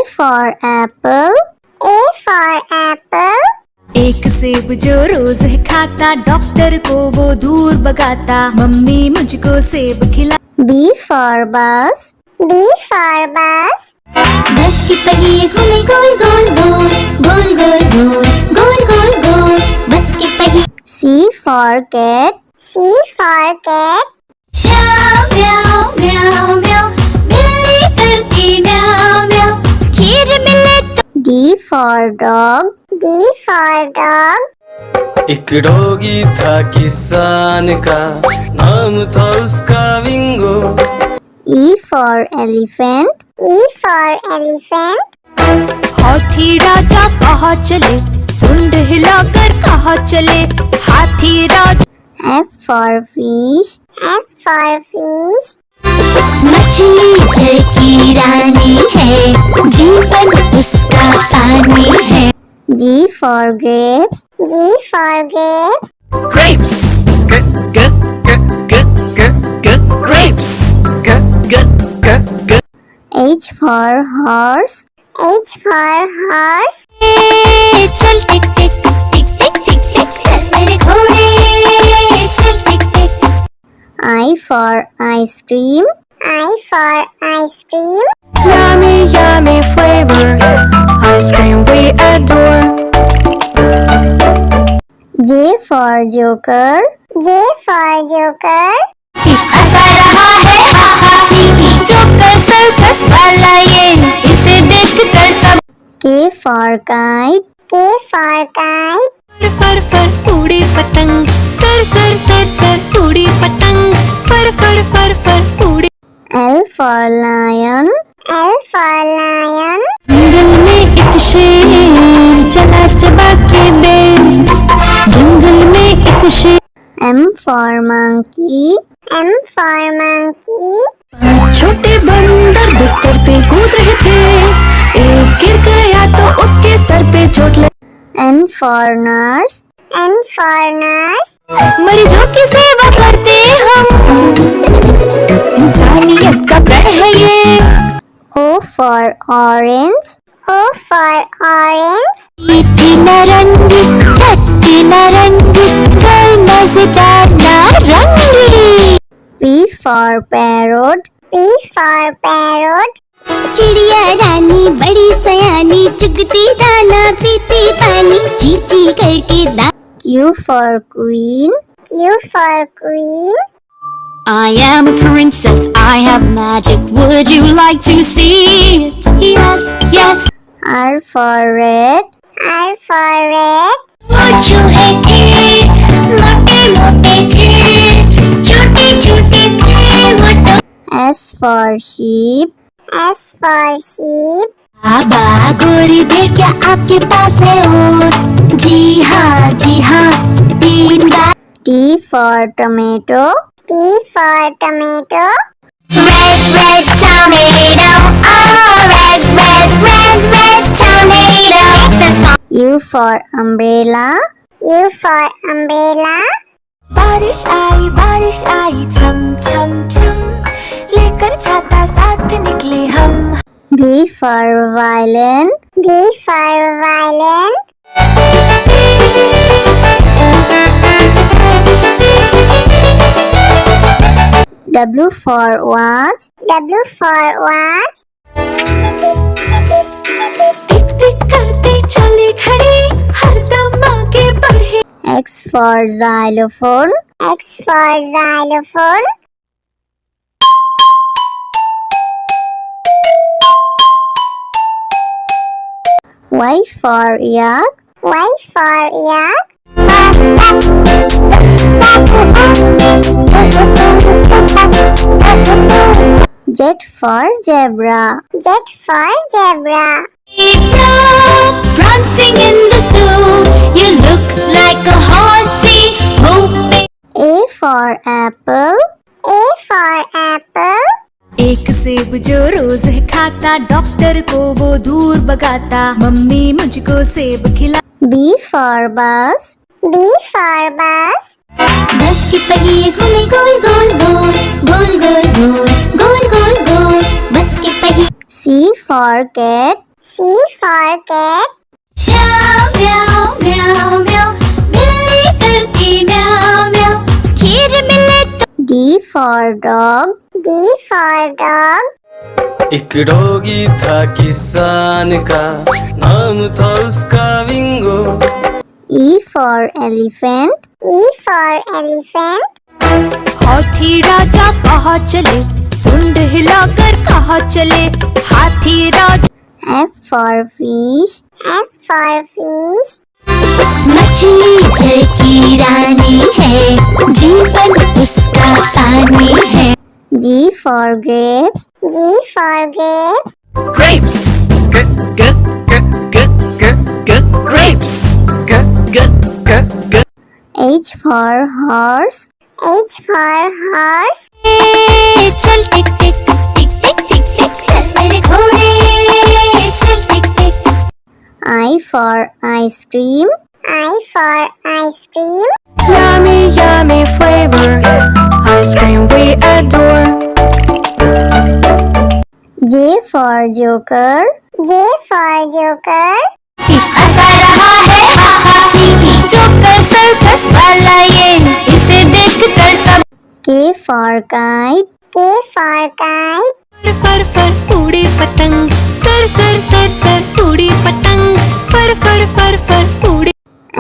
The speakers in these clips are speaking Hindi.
for apple. A for apple. एक सेब जो रोज है खाता, डॉक्टर को वो दूर भगाता, मम्मी मुझको सेब खिला। B for bus. B for bus. बस के पहिए घूमे गोल गोल गोल, गोल गोल गोल, गोल गोल गोल, बस के पहिए। C for cat. C for cat. म्याऊ म्याऊ म्याऊ म्याऊ, बिल्ली करती म्याऊ म्याऊ, खीर मिले तो। D for dog. D for dog. एक डॉगी था किसान का, नाम था उसका विंगो। E for elephant. E for elephant. हाथी राजा कहाँ चले, सुंड हिलाकर कहाँ चले, हाथी राजा। F for fish. F for fish. मछली जल की रानी है, जीवन उसका पानी है। G for grapes. G for grapes. Grapes. Grapes. H for horse. H for horse. चल टिक टिक टिक टिक टिक टिक, चल मेरे घोड़े, चल टिक टिक। I for ice cream. I for ice cream. Yummy, yummy flavor, ice cream we adore. J for joker. J for joker. हंसा रहा है हा हा ही ही, जोकर सर्कस वाला ये, इसे देखकर सब। K for kite. K for kite. फर फर उड़ी पतंग, सर सर सर सर उड़ी पतंग, फर फर फर फर उड़ी। L for lion. L for lion. जंगल में एक शेर चला चबा के दे, जंगल में एक शेर। M for monkey. M for monkey. छोटे बंदर बिस्तर पे कूद रहे थे, एक गिर गया तो उसके सर पे चोट लगी। N for nurse. N for nurse. मरीजों की सेवा करते हम, इंसानियत का प्रण है ये। O for orange. O for orange. मीठी नारंगी, खट्टी नारंगी, कल मजेदार नारंगी। P for parrot. P for parrot. चिड़िया रानी बड़ी सयानी, चुगती दाना पीती पानी, ची ची करके दा। Q for queen. Q for queen. I am a princess, I have magic, would you like to see it? Yes, yes. R for red. R for red. वो चूहे थे, मोटे मोटे थे, छोटे छोटे थे वो तो। S for sheep. S for sheep. बाबा गोरी भेड़िया आपके पास है और, जी हाँ, 3 बार। T for tomato. T for tomato. Red, red tomato, oh, red, red, red, red tomato. That's my U for umbrella. U for umbrella. बारिश आई छम छम छम, लेकर छाता साथ निकले हम। V for violin. V for violin. W for watch. W for watch. टिक टिक करते चले घड़ी, हरदम आगे बढ़े। X for xylophone. X for xylophone. Y for yak. Y for yak. Z for zebra. Z for zebra. prancing in the zoo, you look like a horsey, hoping. A for apple. A for apple. एक सेब जो रोज है खाता, डॉक्टर को वो दूर भगाता, मम्मी मुझको सेब खिला। B for bus. B for bus. बस के पहिए घूमे गोल गोल गोल, गोल गोल गोल, गोल गोल गोल, बस के पहिए। C for cat. C for cat. म्याऊ म्याऊ म्याऊ म्याऊ बिल्ली करती म्याऊ म्याऊ खीर मिले तो D for dog. D for dog. एक डॉगी था किसान का, नाम था उसका विंगो। E for elephant. E for elephant. हाथी राजा कहाँ चले, सुंड हिलाकर कहाँ चले, हाथी राजा। F for fish. F for fish. मछली जल की रानी है, जीवन उसका पानी है। G for grapes. G for grapes. Grapes. Grapes. H for horse. H for horse. ए, चल टिक टिक टिक टिक टिक टिक चल मेरे घोड़े चल टिक टिक। I for ice cream. I for ice cream. Yummy, yummy flavor, ice cream we adore. J for joker. J for joker. हंसा रहा है हा हा ही ही जोकर सर्कस वाला ये इसे देखकर सब। K for kite. K for kite. फर फर उड़ी पतंग, सर सर सर सर उड़ी पतंग, फर फर फर फर उड़ी।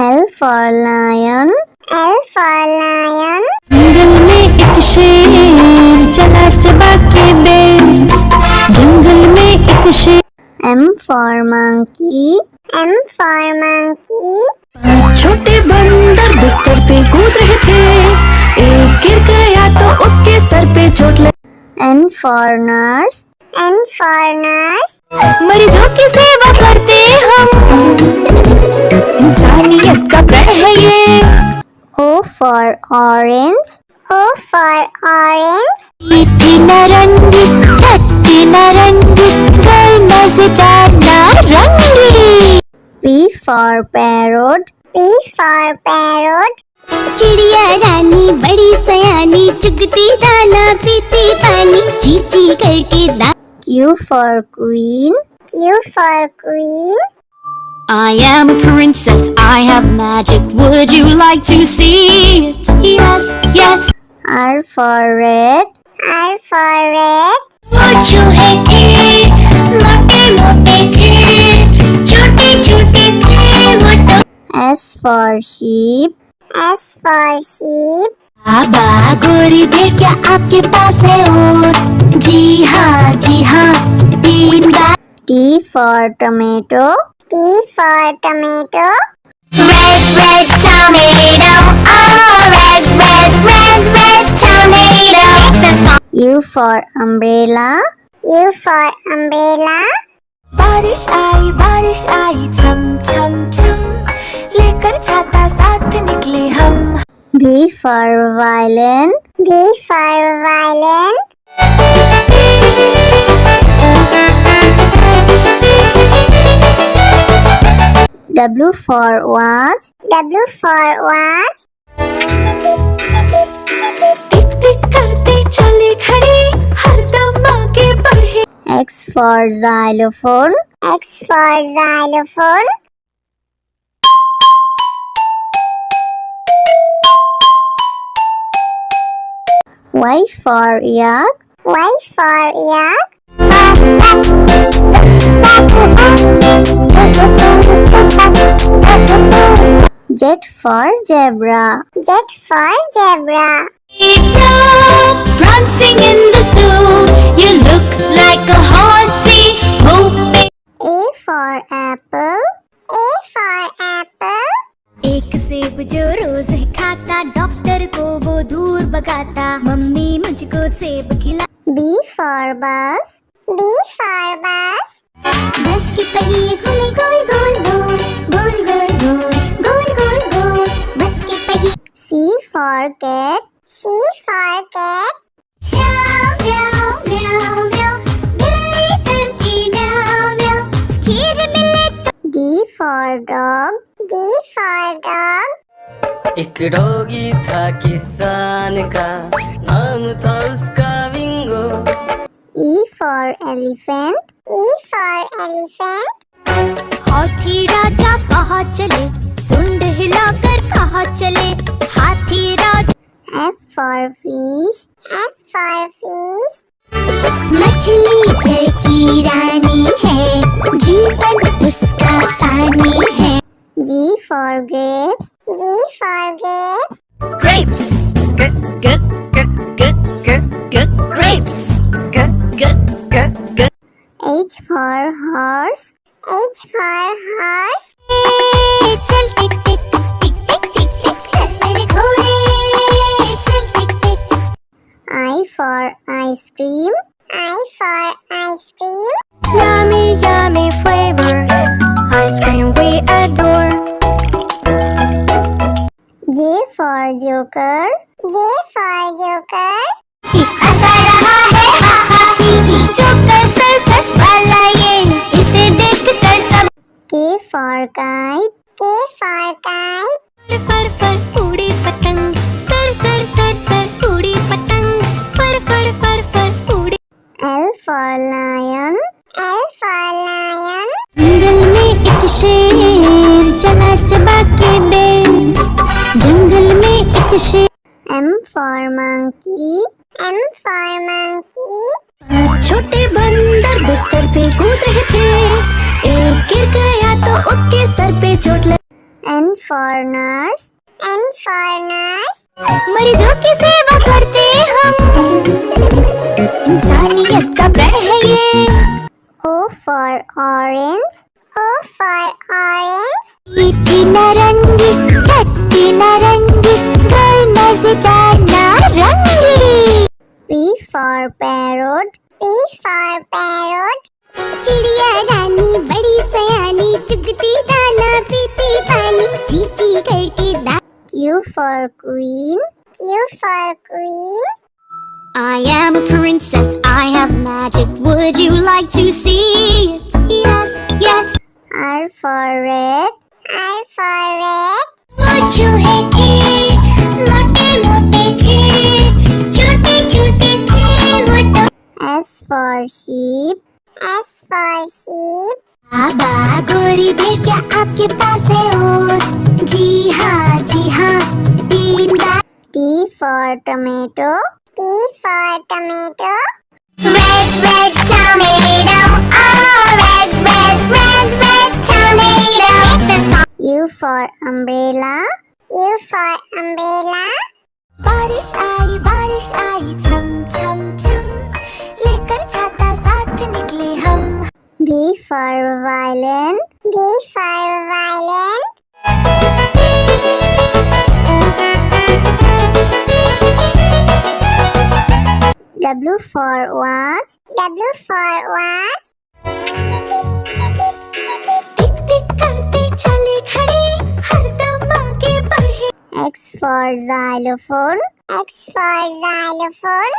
L for lion. L for lion. जंगल में एक शेर चला चबा के दे, जंगल में एक शेर। M for monkey. M for monkey. छोटे बंदर बिस्तर पे कूद रहे थे, एक गिर गया तो उसके सर पे चोट लगी। N for nurse. N for nurse. मरीजों की सेवा करते हम, इंसानियत का प्रण है ये। O for orange. O for orange. मीठी नारंगी खट्टी नारंगी कोई मजेदार नारंगी। P for parrot. P for parrot. चिड़िया रानी बड़ी सयानी चुगती दाना पीती पानी चींची करके दा। Q for queen. Q for queen. I am a princess, I have magic, would you like to see it? Yes, yes. R for red. R for red. वो चूहे थे, मोटे मोटे थे, छोटे छोटे थे वो तो। S for sheep. S for sheep. बाबा गोरी भेड़ क्या आपके पास है और जी हाँ 3 बार। T for tomato. T for tomato. Red, red tomato, oh red, red, red, red tomato. That's fine. U for umbrella. U for umbrella. बारिश आई छम छम छम, लेकर छाता साथ निकले हम। V for violin. V for violin. W for watch. W for watch. टिक टिक करते चले खड़े, हरदम आगे बढ़े। X for xylophone. X for xylophone. Y for yak. Y for yak. Z for zebra. Z for zebra. Prancing in the zoo, you look like a horsey whooping. A for apple. A for apple. एक सेब जो रोज खाता डॉक्टर को वो दूर भगाता मम्मी मुझको सेब खिला। B for bus. B for bus. बस की पहिए घूमे गोल गोल गोल गोल गोल गोल गोल गोल गोल बस की पहिए। C for cat. C for cat. म्याऊ म्याऊ म्याऊ म्याऊ बिल्ली करती म्याऊ म्याऊ खीर मिले तो। D for dog. D for dog. एक डॉगी था किसान का, नाम था उसका विंगो। E for elephant. E for elephant. हाथी राजा कहाँ चले, सुंड हिलाकर कहाँ चले, हाथी राजा। F for fish. F for fish. मछली जल की रानी है, जीवन उसका पानी है। G for grapes. G for grapes. Grapes. Grapes. H for horse. H for horse. चल टिक टिक टिक टिक टिक टिक चल मेरे घोड़े, चल टिक टिक। I for ice cream. I for ice cream. Yummy, yummy flavor. Ice cream we adore. J for joker. J for joker. हंसा रहा है हा हा ही ही, जोकर सर्कस वाला ये, इसे देख कर सब। K for kite. K for kite. फर फर उड़ी पतंग, सर सर सर सर उड़ी पतंग, फर फर फर फर उड़ी। L for lion. L for lion. जंगल में एक शेर चला चबा के बेर, जंगल में एक शेर। M for monkey. M for monkey. छोटे बंदर बिस्तर पे कूद रहे थे, एक गिर गया तो उसके सर पे चोट लगी। N for nurse. N for nurse. मरीजों की सेवा करते हम, इंसानियत का प्रण है ये। O for orange. O for orange. मीठी नारंगी, खट्टी नारंगी, कोई मजेदार नारंगी। P for parrot. P for parrot. चिड़िया रानी बड़ी सयानी, चुगती दाना पीती पानी, चींची करके दा। Q for queen. Q for queen. I am a princess, I have magic, would you like to see it? Yes, yes. R for red. R for red. वो चूहे थे, मोटे मोटे थे, छोटे छोटे थे वो तो। S for sheep. S for sheep. बाबा गोरी भेड़िया आपके पास है और, जी हाँ 3 बार। T for tomato. T for tomato. Red, red tomato, oh red, red, red, red tomato. That's my U for umbrella. U for umbrella. बारिश आई छम छम छम, लेकर छाता साथ निकले हम। V for violin. V for violin. W for watch. W for watch. टिक टिक करते चले खड़े, हरदम आगे बढ़े। X for xylophone. X for xylophone.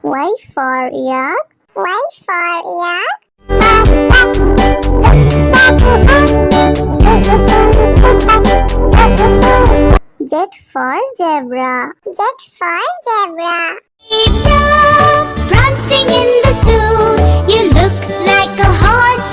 Y for yak. Y for yak. Z for zebra. Z for zebra. Prancing in the zoo, you look like a horse